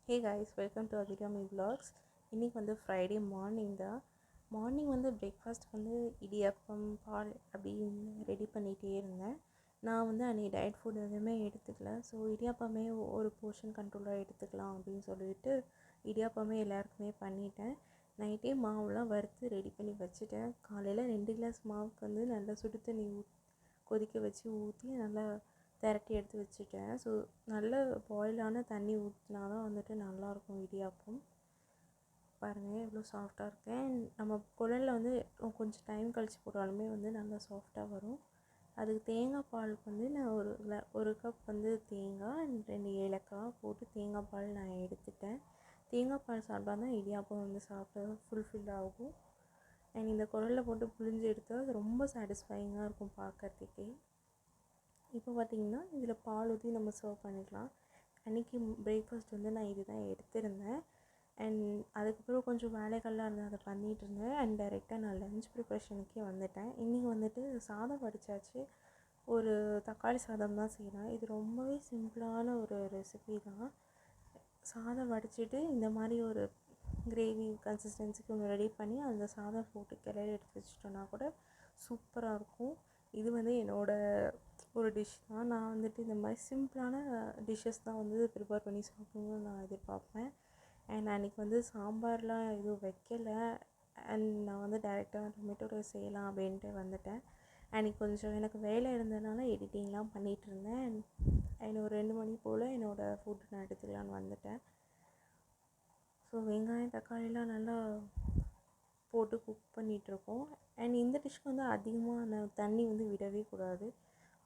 Hey guys, welcome to Abhigami Vlogs. இன்னைக்கு வந்து Friday morning தான். மார்னிங் வந்து பிரேக்ஃபாஸ்ட் வந்து இடியாப்பம் பால் அப்படின்னு ரெடி பண்ணிகிட்டே இருந்தேன். நான் வந்து அன்றைக்கி டயட் ஃபுட் எதுவுமே எடுத்துக்கல. ஸோ இடியாப்பமே ஒரு போர்ஷன் கண்ட்ரோலாக எடுத்துக்கலாம் அப்படின்னு சொல்லிட்டு இடியாப்பமே எல்லாருக்குமே பண்ணிட்டேன். நைட்டே மாவுலாம் வறுத்து ரெடி பண்ணி வச்சுட்டேன். காலையில் 2 கிளாஸ் மாவுக்கு வந்து நல்லா சுடு தண்ணி கொதிக்க வச்சு ஊற்றி நல்லா திரட்டி எடுத்து வச்சுட்டேன். ஸோ நல்ல பாயிலான தண்ணி ஊற்றினா தான் வந்துட்டு நல்லாயிருக்கும் இடியாப்பம். பாருங்கள் எவ்வளோ சாஃப்டாக இருக்கேன். நம்ம குழலில் வந்து கொஞ்சம் டைம் கழித்து போட்டாலுமே வந்து நல்லா சாஃப்டாக வரும். அதுக்கு தேங்காய் பாலுக்கு வந்து நான் ஒரு கப் வந்து தேங்காய் 2 ஏலக்காய் போட்டு தேங்காய் பால் நான் எடுத்துட்டேன். தேங்காய் பால் சாப்பிட்டா தான் இடியாப்பம் வந்து சாப்பிட்டா ஃபுல்ஃபில் ஆகும். அண்ட் இந்த குழலில் போட்டு புழிஞ்சு எடுத்தால் அது ரொம்ப சாட்டிஸ்ஃபையிங்காக இருக்கும் பார்க்குறதுக்கே. இப்போ பார்த்திங்கன்னா இதில் பால் ஊற்றி நம்ம சர்வ் பண்ணிக்கலாம். அன்றைக்கி பிரேக்ஃபாஸ்ட் வந்து நான் இது தான் எடுத்திருந்தேன். அண்ட் அதுக்கப்புறம் கொஞ்சம் வேலைகள்லாம் இருந்தது, அதை பண்ணிகிட்டு இருந்தேன். அண்ட் டைரெக்டாக நான் லன்ச் ப்ரிப்ரேஷனுக்கே வந்துட்டேன். இன்றைக்கி வந்துட்டு சாதம் வடித்தாச்சு. ஒரு தக்காளி சாதம் தான் செய்கிறேன். இது ரொம்பவே சிம்பிளான ஒரு ரெசிபி தான். சாதம் வடிச்சிட்டு இந்த மாதிரி ஒரு கிரேவி கன்சிஸ்டன்சிக்கு ஒன்று ரெடி பண்ணி அந்த சாதம் போட்டு கிளறி எடுத்து வச்சிட்டோன்னா கூட சூப்பராக இருக்கும். இது வந்து என்னோடய ஒரு டிஷ் தான். நான் வந்துட்டு இந்த மாதிரி சிம்பிளான டிஷ்ஷஸ் தான் வந்து ப்ரிப்பேர் பண்ணி சாப்பிடணும்னு நான் எதிர்பார்ப்பேன். அண்ட் அன்றைக்கி வந்து சாம்பார்லாம் எதுவும் வைக்கலை. அண்ட் நான் வந்து டைரெக்டாக டொமேட்டோ ரைஸ் செய்யலாம் அப்படின்ட்டு வந்துட்டேன். அன்றைக்கி கொஞ்சம் எனக்கு வேலை இருந்ததுனால எடிட்டிங்லாம் பண்ணிகிட்டு இருந்தேன். அண்ட் ஒரு 2 மணி போல் என்னோடய ஃபுட் நான் எடுத்துக்கலான்னு வந்துட்டேன். ஸோ வெங்காயம் தக்காளிலாம் நல்லா போட்டு குக் பண்ணிகிட்ருக்கோம். அண்ட் இந்த டிஷ்க்கு வந்து அதிகமாக தண்ணி வந்து விடவே கூடாது.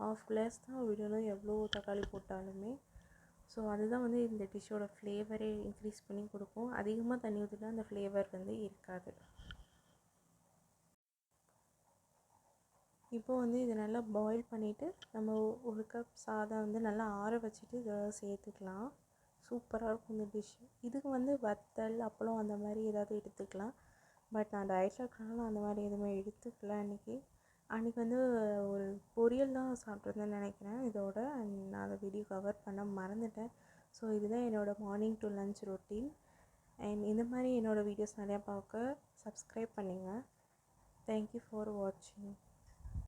1/2 கிளாஸ் தான் விடணும் எவ்வளோ தக்காளி போட்டாலுமே. ஸோ அதுதான் வந்து இந்த டிஷ்ஷோட ஃப்ளேவரே இன்க்ரீஸ் பண்ணி கொடுக்கும். அதிகமாக தண்ணி ஊற்றினா அந்த ஃப்ளேவர் வந்து இருக்காது. இப்போது வந்து இதை நல்லா பாயில் பண்ணிவிட்டு நம்ம ஒரு கப் சாதம் வந்து நல்லா ஆற வச்சுட்டு இதை சேர்த்துக்கலாம். சூப்பராக இருக்கும் இந்த டிஷ். இதுக்கு வந்து வத்தல் அப்பளம் அந்த மாதிரி ஏதாவது எடுத்துக்கலாம். பட் நான் டயட்டில் இருக்கிறனால அந்த மாதிரி எதுவுமே எடுத்துக்கல. அன்றைக்கி வந்து ஒரு பொரியல் தான் சாப்பிட்ருந்தேன்னு நினைக்கிறேன் இதோட. நான் அதை வீடியோ கவர் பண்ண மறந்துட்டேன். ஸோ இதுதான் என்னோடய morning to lunch routine. And இந்த மாதிரி என்னோடய வீடியோஸ் நிறையா பார்க்க சப்ஸ்கிரைப் பண்ணுங்கள். தேங்க்யூ ஃபார் வாட்சிங்.